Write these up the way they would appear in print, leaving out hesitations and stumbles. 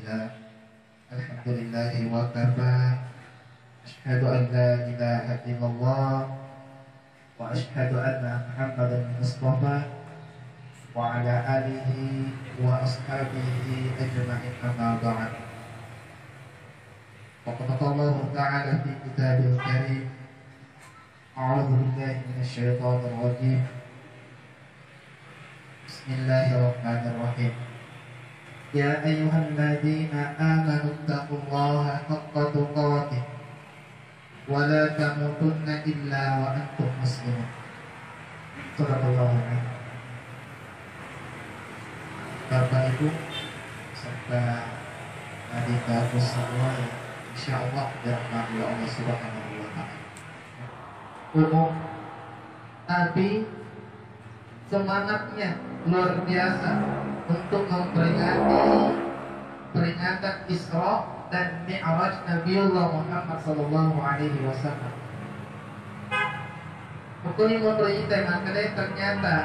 لله الحمد لله وكفى أشهد أن لا إله إلا الله وأشهد أن محمدا المصطفى وعلى آله وأصحابه أجمعين أما بعد وقد قال الله تعالى في كتابه الكريم أعوذ بالله من الشيطان الرجيم بسم الله الرحمن الرحيم يا أيها الذين آمنوا اتقوا الله حق تقاته ولا تموتن إلا وأنتم مسلمون صدق الله العظيم. Bapak Ibu serta adik-adik semua yang insyaallah dirahmati Allah Subhanahu wa taala. Umum tapi semangatnya luar biasa untuk memperingati peringatan Isra dan Mi'raj Nabiullah Muhammad sallallahu alaihi wasallam. Pokoknya mau makanya ternyata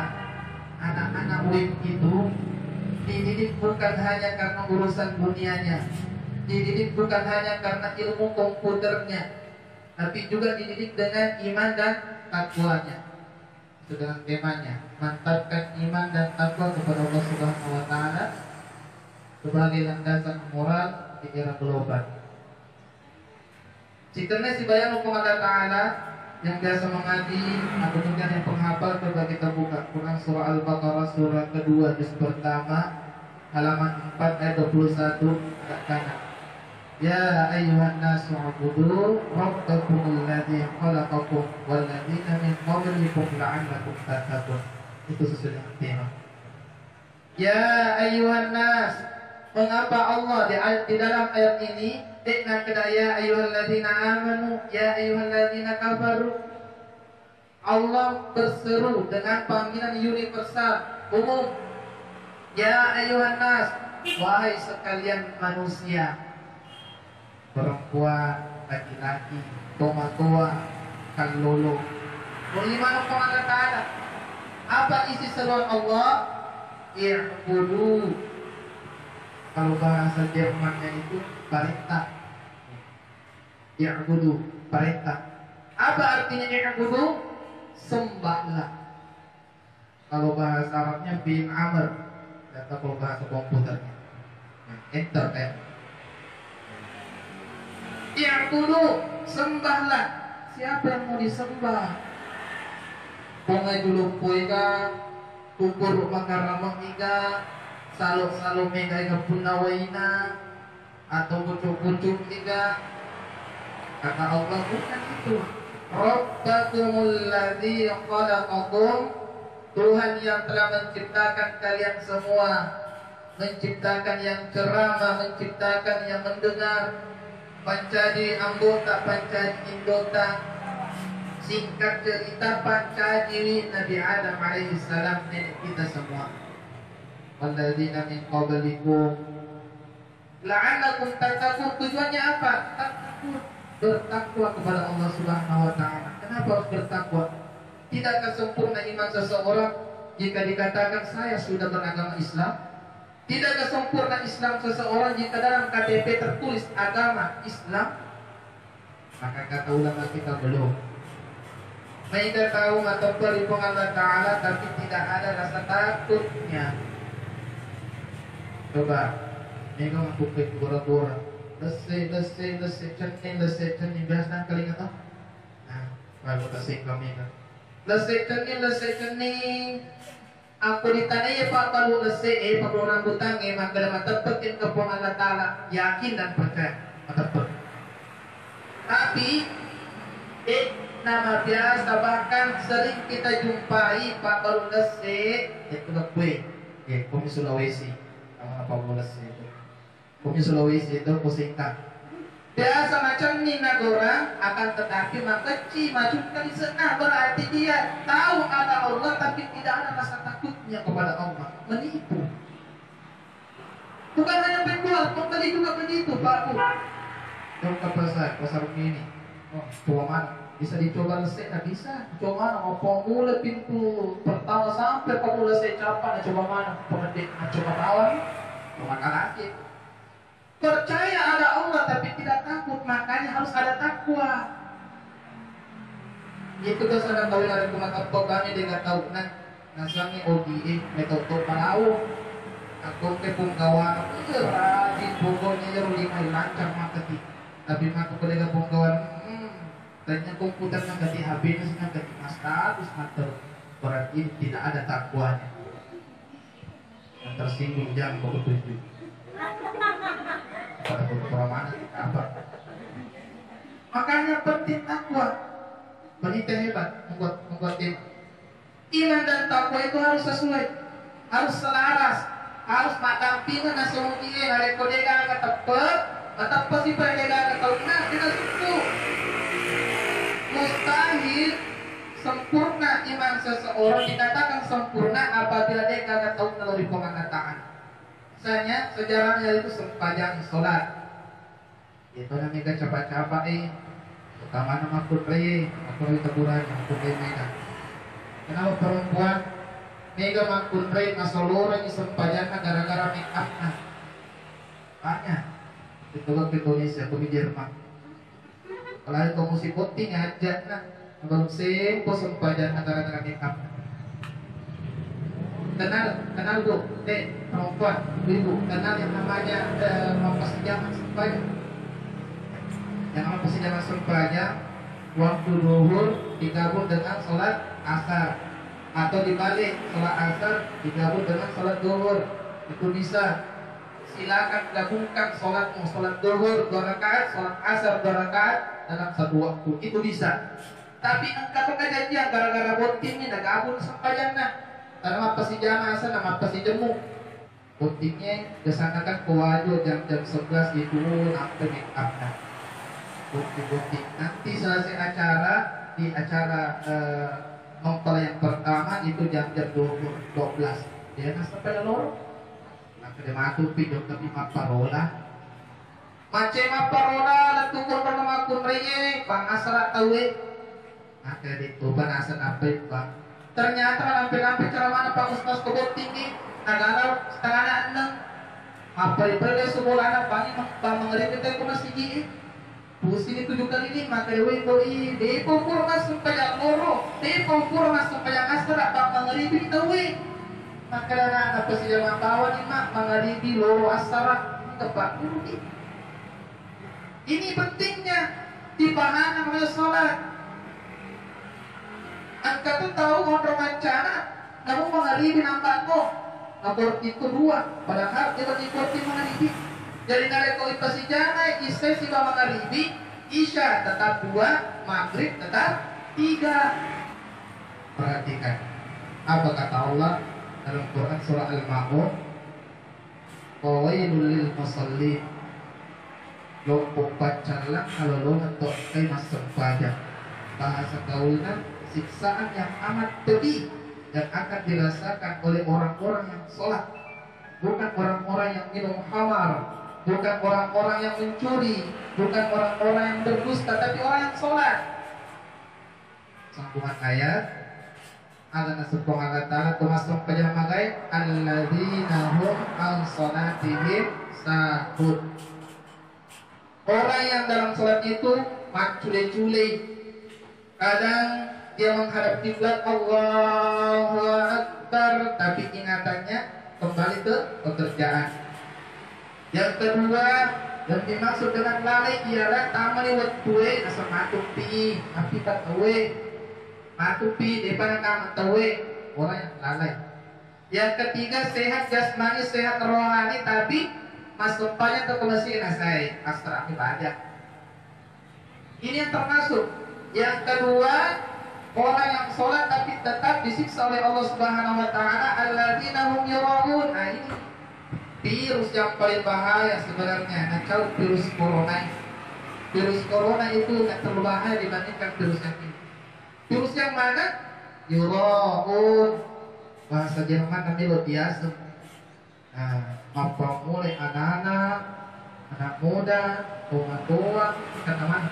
anak-anak UIN itu dididik bukan hanya karena urusan dunianya, dididik bukan hanya karena ilmu komputernya, tapi juga dididik dengan iman dan takwanya. Itu dengan temanya mantapkan iman dan takwa kepada Allah Subhanahu wa taala sebagai landasan moral di era global. Cikerne si bayang hukum Allah Ta'ala yang biasa mengaji atau juga yang penghafal, coba kita buka Quran surah Al-Baqarah surah kedua juz pertama halaman 4 ayat 21 agak kanan. Ya ayyuhan nasu ubudu rabbakumul ladzi khalaqakum wal ladzina min qablikum la'allakum tattaqun. Itu sesuai dengan tema. Ya ayyuhan nas, mengapa Allah di dalam ayat ini dengan kata ya ayyuhalladzina amanu, ya ayyuhalladzina kafaru. Allah berseru dengan panggilan universal, umum. Ya ayyuhan nas, wahai sekalian manusia, perempuan, laki-laki, tua, kalulu. Bagaimana Allah Ta'ala? Apa isi seruan Allah? I'budu. Kalau bahasa Jermannya itu perintah. I'budu, perintah. Apa artinya i'budu? Sembahlah. Kalau bahasa Arabnya bin amr, atau kalau bahasa komputernya enter kan. I'budu, sembahlah. Siapa yang mau disembah? Pungai dulu puika, kukur makaramang ika, salo mega ika punawaina, atau kucuk ika. Kata Allah bukan itu. Rabbakumul ladzi khalaqakum, Tuhan yang telah menciptakan kalian semua, menciptakan yang ceramah, menciptakan yang mendengar, pancadi anggota, pancadi indota. Singkat cerita, pancadi Nabi Adam alaihi salam, nenek kita semua. Walladzina min qablikum la'allakum tattaqun. Tujuannya apa? Takut, bertakwa kepada Allah Subhanahu wa taala. Kenapa harus bertakwa? Tidakkah sempurna iman seseorang jika dikatakan saya sudah beragama Islam? Tidakkah sempurna Islam seseorang jika dalam KTP tertulis agama Islam? Maka kata ulama kita belum. Mereka tahu atau perhubungan Allah Ta'ala, tapi tidak ada rasa takutnya. Coba mereka mampu ke gora-gora, lesai, cermin biasa kali kata. Nah, baru lesai kami kan. Lesai cermin. Aku ditanya ya Pak, kalau lesai, kalau rambutan, maka dapat tepetin kepuang Allah Ta'ala, yakin dan percaya, tepat. Tapi, nama biasa bahkan sering kita jumpai Pak baru lesai, itu kue, Bumi Sulawesi, apa baru lesai itu? Bumi Sulawesi itu pusingkan. Biasa macam ni orang, akan tetapi makeci maju kali senang, berarti dia tahu ada Allah tapi tidak ada rasa takutnya kepada Allah, menipu. Bukan hanya penjual, pembeli juga begitu Pak Bu. Dong ke pasar ini, tua mana? Bisa dicoba lesai, tak bisa. Coba mana? Mau mulai pintu pertama sampai pemula saya capai, coba mana? Pemedik, coba tawar, makan lagi. Percaya ada Allah tapi tidak takut, makanya harus ada takwa. Itu tuh sana tahu ada kumat apa kami dia nggak tahu nasami OGE metode palau. Aku ke punggawan rajin pokoknya jadi lima lancar makati. Tapi maka kolega punggawan tanya komputer nggak ganti HP nggak ganti status mater. Berarti tidak ada takwanya. Yang tersinggung jangan bawa tujuh. Pada beberapa mana apa? Makanya penting takwa. Wanita hebat membuat tim. Iman dan takwa itu harus sesuai, harus selaras, harus madampingan nasional dari kolega ke tepat, atau pasti kolega ke tahunan tidak suku. Mustahil sempurna iman seseorang dikatakan sempurna apabila dia kagak tahu melalui pengatakan. Misalnya sejarahnya itu sepanjang sholat, itu namanya capak-capak utama nama putri, aku lebih teguran, aku lebih mega. Kenapa perempuan mega makutri masolora sepanjangnya gara-gara make up banyak. Itu ke Indonesia, aku di Jerman. Kalau itu musik putih aja baru sempo sepanjangnya gara-gara make up. Kenal bu, perempuan, ibu, kenal yang namanya mampas jangan sepanjang. Yang mampas jangan sepanjang waktu zuhur digabung dengan sholat asar, atau dibalik sholat asar digabung dengan sholat zuhur, itu bisa. Silakan gabungkan sholatmu, sholat zuhur 2 rakaat, sholat asar 2 rakaat dalam satu waktu, itu bisa. Tapi engkau kejadian gara-gara botingnya dah gabung sepanjangnya. Karena apa sih jamaah asal, nama apa sih jemu. Botingnya kesanakan kewajib jam 11 itu sampai make up Bukti-bukti. Nanti selesai acara, di acara nongkol yang pertama itu jam-jam 12. Dia sampai lorong. Nah, kada matu pidok tapi maparola. Macam maparola latukon pertama kumreye pangasara tawe. Maka dito banasan apa itu bang? Ternyata lampe-lampe ceramah Pak Ustaz kebot tinggi nagalau setengah 6. Apa ibadah semua anak bangi mengerti kita ku masih pusing itu juga ini maka dewe doi depo purna supaya loro depo purna supaya asra pak mengeribi tawe maka dana apa sih jamaah kawan ini mak mengeribi loro asra tepat ini. Ini pentingnya dipahami oleh sholat. Angka tuh tahu kontrol mancana kamu mengeribi nampak kok ngabur itu 2 padahal dia berikut mengeribi. Jadi kalau itu si jana isya si bawa mengeribi, isya tetap 2, maghrib tetap 3. Perhatikan apa kata Allah dalam Quran surah Al-Ma'un, qawailul lil musallin, lo pacalang kalau lo untuk masuk pajak. Bahasa kaulan siksaan yang amat pedih yang akan dirasakan oleh orang-orang yang sholat, bukan orang-orang yang minum khamar, bukan orang-orang yang mencuri, bukan orang-orang yang berdusta, tapi orang yang sholat. Sambungan ayat ada nasubung Allah Ta'ala termasuk pejamagai alladzina hum an sholatihim sahud. Orang yang dalam sholat itu macule-cule, kadang dia menghadap kiblat Allahu Akbar, tapi ingatannya kembali ke pekerjaan. Yang kedua, yang dimaksud dengan lalai ialah tamani wattue asa matupi, tapi tak tawe. Matupi depan kamu tawe, orang yang lalai. Yang ketiga, sehat jasmani, sehat rohani, tapi masuknya ke kemasihan saya astra ibadah. Ini yang termasuk. Yang kedua, orang yang sholat tapi tetap disiksa oleh Allah Subhanahu wa Ta'ala, alladzina hum yura'un. Nah, ini virus yang paling bahaya sebenarnya. Kalau virus corona, virus corona itu nggak terlalu bahaya dibandingkan virus yang ini. Virus yang mana? Yura'un, bahasa Jerman nanti lo biasa. Nah, apa mulai anak-anak, anak muda, tua-tua, kata mana?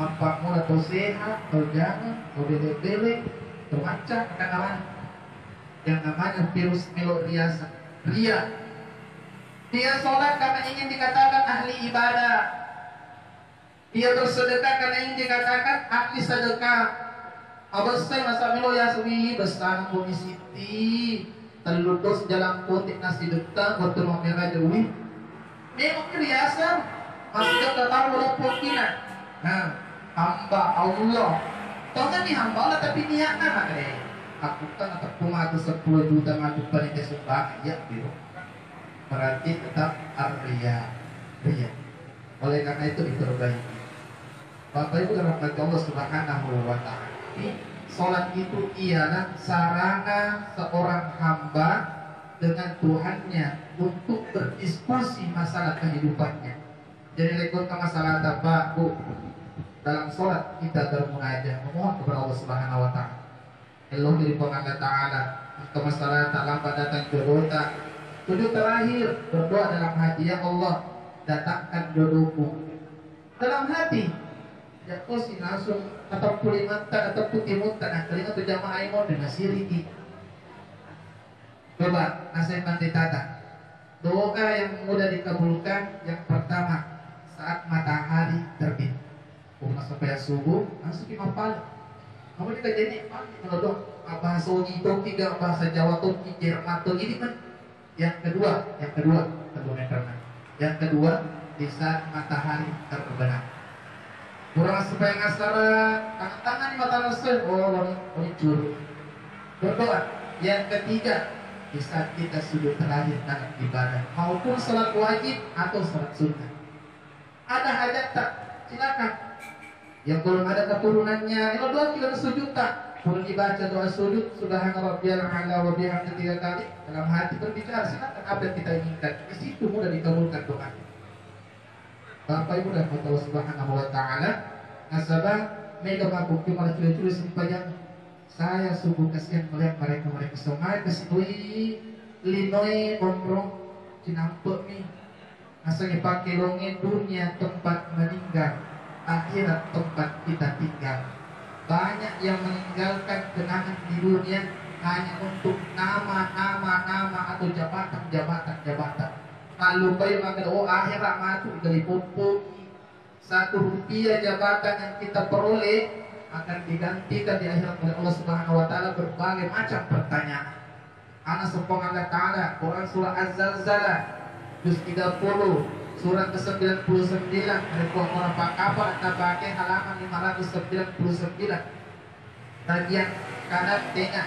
Apa mulai atau sehat, atau jangan, atau belek-belek, termacam, kata mana? Yang namanya virus melo riasa, ria. Dia sholat karena ingin dikatakan ahli ibadah. Dia bersedekah karena ingin dikatakan ahli sedekah. Abasai masa milo ya suwi besar komisiti terlutus jalan kotik nasi dekta waktu merah dewi. Memang riasan masih ketatar walau pokinan. Nah, hamba Allah. Tahu kan nih hamba Allah tapi niatnya maka deh. Aku kan atau pematu 10 juta ngadu panitia sumbang ya biro. Berarti tetap arya. Oleh karena itu diperbaiki. Bapak Ibu rahmat Allah Subhanahu wa taala. Salat itu ialah sarana seorang hamba dengan Tuhannya untuk berdiskusi masalah kehidupannya. Jadi lekot ke masalah apa, Bu? Dalam salat kita bermunajat, memohon kepada Allah Subhanahu wa taala. Allah dari Allah taala, ke masalah tak lambat datang jodoh tak. Tujuh terakhir berdoa dalam hati, ya Allah, datangkan jodohku. Dalam hati ya kosi langsung atau pulimatan atau putih mutan nah telinga tu jamaah imon dengan siriki. Coba nasihat tata doa yang mudah dikabulkan yang pertama saat matahari terbit. Sampai subuh langsung dimapal. Kamu juga jadi kalau bahasa Uji itu tiga bahasa Jawa tuh Jerman tuh ini kan. Yang kedua yang kedua di saat matahari terbenam. Kurang supaya ngasara tangan di mata rasul ini curug. Berdoa. Yang ketiga di saat kita sujud terakhir dalam ibadah maupun salat wajib atau salat sunnah. Ada hajat tak? Silakan. Yang belum ada keturunannya, kalau doa kita sujud tak? Boleh dibaca doa sujud Subhana rabbiyal a'la wa bihamdihi 3 kali dalam hati berbicara silakan apa yang kita inginkan. Di situ mudah dikabulkan doa. Bapak Ibu dan Allah Subhanahu wa taala nasabah mega mabukti malah tulis supaya saya sungguh kasihan melihat mereka semua kesitui linoi omrong cinampek nih asal dipakai longe dunia tempat meninggal akhirat tempat kita tinggal. Banyak yang meninggalkan kenangan di dunia hanya untuk nama atau jabatan. Lalu bayi maka akhirat masuk dari pupuk 1 rupiah jabatan yang kita peroleh akan digantikan di akhirat oleh Allah Subhanahu wa taala berbagai macam pertanyaan. Ana subhanahu wa taala Quran surah Az-Zalzalah juz 30 surat ke-99 dari Quran Pakapa pakai halaman 599 bagian kanan tengah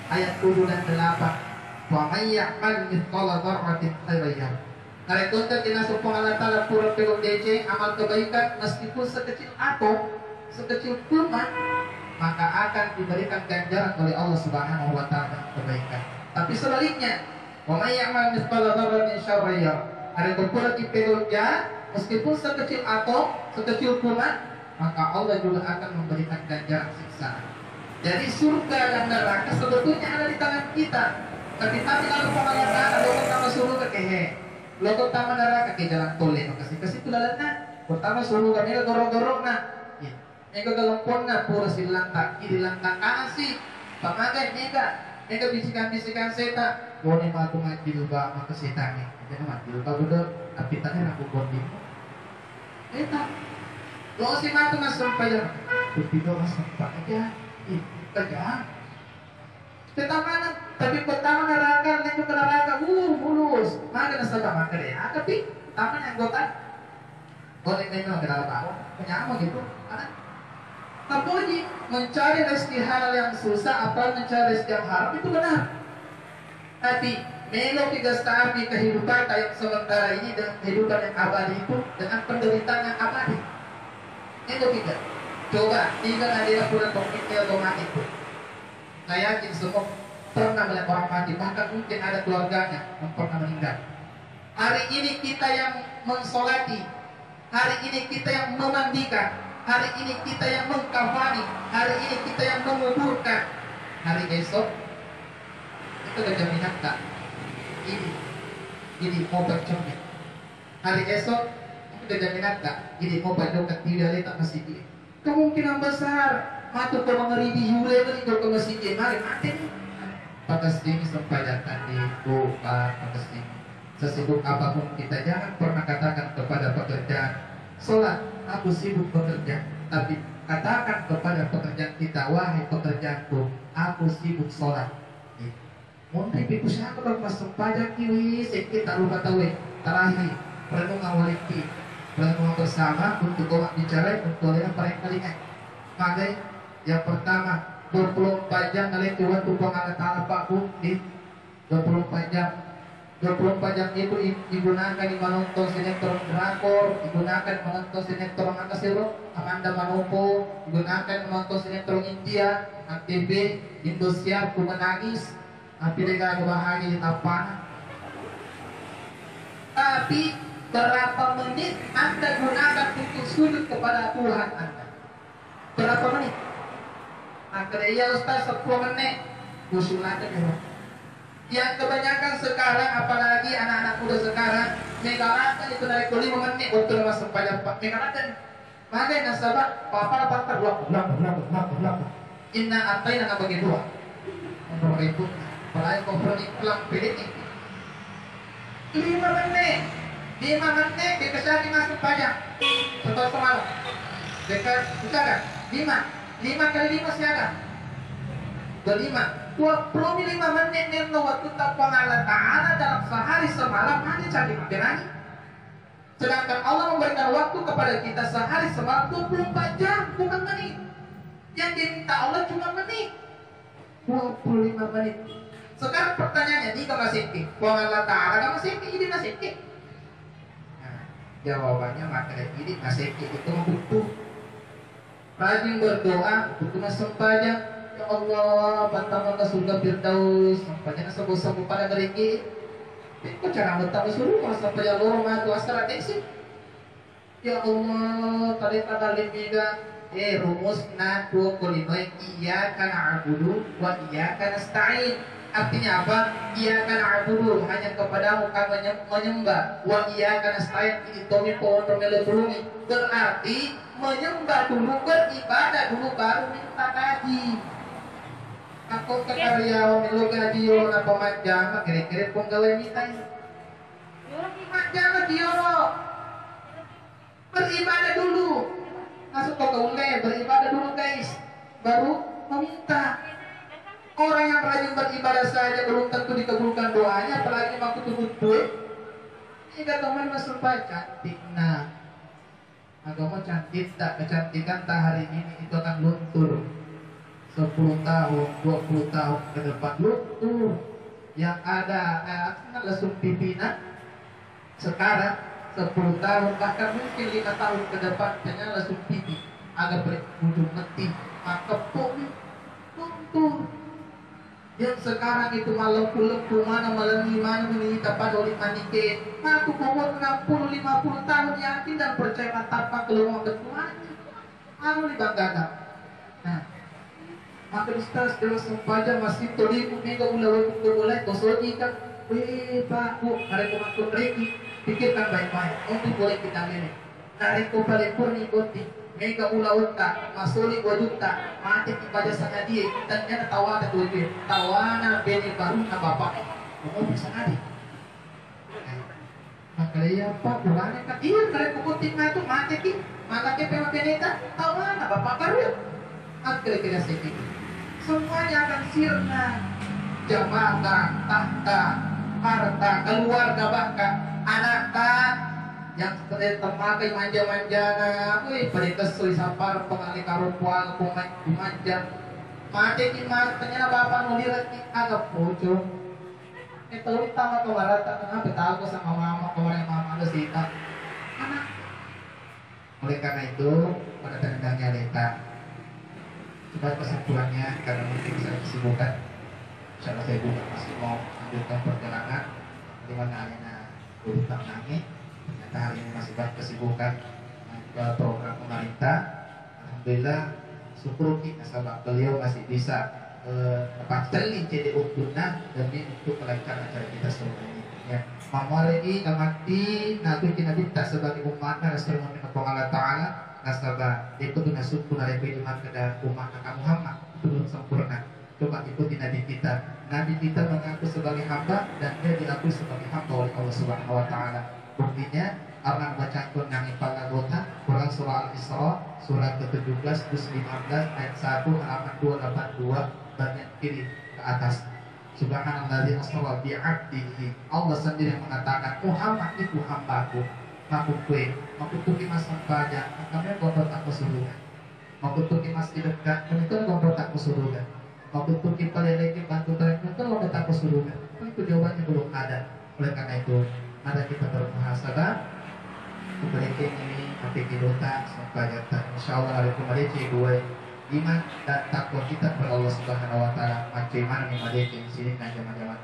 ayat 7 dan 8. Wa may ya'mal mithqala dzarratin khairan yarah. Karena itu kita supaya Allah Ta'ala pura peluk DC amal kebaikan meskipun sekecil atom, sekecil kuman, maka akan diberikan ganjaran oleh Allah Subhanahu wa taala kebaikan. Tapi sebaliknya, wa may ya'mal mithqala dzarratin syarran yarah. Ada pula dipeluknya meskipun sekecil atom, sekecil kuman, maka Allah juga akan memberikan ganjaran siksaan. Jadi surga dan neraka sebetulnya ada di tangan kita. Tapi lalu pengalatan lo pertama suruh ke kehe, lo pertama neraka ke jalan tole, kasih tulalana. Pertama suruh ke mega gorok-gorok na, mega galompon na pura silantak, kiri lantak asih, pamagai mega bisikan seta, boleh matu ngajilba maka setani, jadi ngajilba bener, tapi tanya aku bonding, eta, lo si matu ngasampayan, begitu ngasampak aja. Kerja tapi pertama neraka lanjut ke neraka mulus mana nasabah maka deh tapi taman yang anggota boleh memang kenapa penyama gitu tapi mencari rezeki halal yang susah apa mencari rezeki yang haram itu benar tapi melo tiga studi kehidupan yang sementara ini dengan kehidupan yang abadi itu dengan penderitaan yang abadi itu tidak. Coba tinggal ada pulang komite atau mati pun. Saya yakin semua pernah melihat orang mati, bahkan mungkin ada keluarganya yang pernah meninggal. Hari ini kita yang mensolati, hari ini kita yang memandikan, hari ini kita yang mengkafani, hari ini kita yang menguburkan. Hari esok itu ada jaminan tak? Ini mau bercermin. Hari esok itu ada jaminan tak? Ini mau berdoa tidak tak masih dia. Kemungkinan besar matu ke mengeribi yule kan itu ke masjid mari mati pakas ini sampai datang di doa pakas ini Sesibuk apapun kita, jangan pernah katakan kepada pekerjaan, sholat, aku sibuk bekerja. Tapi katakan kepada pekerjaan kita, wahai pekerjaanku, aku sibuk sholat. Mungkin itu siapa kalau masuk pajak ini, kita lupa tahu. Terakhir, renungan waliki, renungan bersama untuk orang bicara, untuk yang paling kalinya. Maka yang pertama, 24 jam kalian Tuhan tumpang Allah Ta'ala Pak di 24 jam. 24 jam itu digunakan di menonton sinetron drakor, digunakan menonton sinetron Angkasiro, Amanda Manopo, digunakan menonton sinetron India, ATV, Indosiar, ku menangis, tapi mereka bahagia di tapan. Tapi berapa menit Anda gunakan untuk sujud kepada Tuhan Anda? Berapa menit? Akhirnya ya Ustaz 10 menit, usulan aja. Yang kebanyakan sekarang, apalagi anak-anak muda sekarang, megalakan itu dari 5 menit waktu masuk pajak megalakan. Maka nasabah papa inna atai nak bagi dua. Nomor itu, apalagi kompromi pulang pilih 5 menit, 5 menit dikasih masuk pajak. Contoh semalam, dekat usaha 5 kali 5 siaga, 25 menit yang waktu tapang Allah Ta'ala dalam sehari semalam hanya cari makan. Sedangkan Allah memberikan waktu kepada kita sehari semalam 24 jam, bukan menit. Yang diminta Allah cuma menit, 25 menit. Sekarang pertanyaannya, ini masih ke? Allah Ta'ala masih ke? Ini masih ke? Nah, jawabannya maka ini masih ke itu butuh rajin berdoa, butuh sempajang. Ya Allah, bantang ke surga Firdaus, sampainya sebut-sebut pada gerigi. Itu cara betah suruh kalau sampai ya loro matu asal sih. Ya Allah, tadi kata limiga, rumusna 25 iya kana abudu wa iya kana nasta'in. Artinya apa? Iya kana abudu hanya kepadamu kami menyembah, wa iya kana nasta'in ini tomi pohon melebulungi. Berarti menyembah dulu, beribadah dulu, baru minta gaji. Ako kakaryawan nilo gaji yun na pamadjama, kira-kira kung gawin mitay. Pamadjama diyo. Beribadah dulu. Masuk ke gaulnya, beribadah dulu guys. Baru meminta. Orang yang rajin beribadah saja belum tentu dikabulkan doanya, apalagi waktu tubuh duit. Ini kata teman masuk cantik. Nah, agama cantik tak, kecantikan tak hari ini itu akan luntur. 10 tahun, 20 tahun ke depan luntur. Yang ada langsung pimpinan sekarang 10 tahun bahkan mungkin 5 tahun ke depan hanya langsung pipi agak berujung mati maka pun luntur. Yang sekarang itu malam pulang mana malam mana menita pada oleh manikin. Aku umur 60-50 tahun yakin dan percaya tanpa keluar ketuanya. Anu dibanggakan. Nah, maka Ustaz terus sampaja masih tolimu mega ulawai mulai kosoji kan. Weh Pak Bu, hari kumaku mereka pikirkan baik-baik. Untuk boleh kita milih. Hari ku paling purni boti. Mega ulawai tak, masuli wajuta, mati ibadah sana dia. Ternyata tawana tujuh, tawana beni baru na bapak. Mau bisa nadi. Maka dia Pak, bukannya kan iya kali kukutin na itu mati ki. Maka kita benita, tawana bapak baru. At kira-kira sedikit. Semuanya akan sirna. Jabatan, tahta, harta, keluarga bahkan anak yang temakai manja-manjana, pada kesui sapar pengali karupuan kumanja. Mati di mas ternyata bapak nulirat agak pocong. Itu utama kewarata kenapa tahu sama mama kemarin mama ada sita. Anak. Oleh karena itu pada tendangnya leta. Coba kesimpulannya karena mungkin saya kesibukan. Insyaallah saya juga masih mau lanjutkan perjalanan di mana arena urutan nangis. Ternyata hari ini masih banyak kesibukan program pemerintah. Alhamdulillah syukur kita sahabat beliau masih bisa pancali jadi untuna demi untuk melancarkan acara kita semua ini. Ya, mamari kamati nabi kita minta sebagai umat Rasulullah Allah Taala nasabah itu tunasuk punare di umat kepada umat Muhammad belum sempurna. Coba ikuti Nabi kita. Nabi kita mengaku sebagai hamba dan dia diakui sebagai hamba oleh Allah Subhanahu wa taala. Buktinya orang baca nang ipalagota Quran surah Al-Isra surat ke-17 juz 15 ayat 1 halaman 282 bagian kiri ke atas. Subhanalladzi asra bi 'abdihi. Allah sendiri mengatakan, Muhammad itu hambaku. Aku kue, aku tuki mas sampaja, kami gombot aku surga. Aku tuki mas dekat, menuntun gombot aku surga. Aku tuki paleleki bantu tarik, menuntun gombot aku surga. Itu jawabannya belum ada. Oleh karena itu, mari kita bermuhasabah. Kuberikan ini hati kita sampaja. Insyaallah hari kemarin gue iman dan takwa kita kepada Allah Subhanahu wa taala macam nih madeke di sini kan zaman-zaman.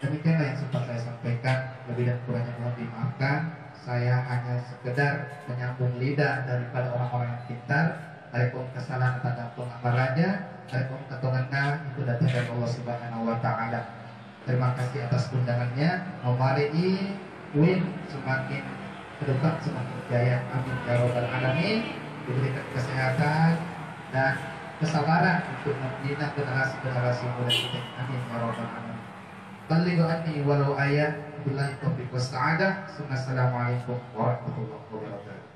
Demikianlah yang sempat saya sampaikan, lebih dan kurangnya mohon dimaafkan. Saya hanya sekedar menyambung lidah daripada orang-orang yang pintar. Adapun kesalahan pada pengabarannya, adapun ketongannya itu datang dari Allah Subhanahu wa taala. Terima kasih atas undangannya. Mari win semakin ke depan semakin jaya. Amin ya rabbal alamin. Diberikan kesehatan dan kesabaran untuk membina generasi-generasi muda kita. Amin ya rabbal alamin. Balighu anni walau ayat billahi taufiq was sa'adah. Assalamualaikum warahmatullahi wabarakatuh.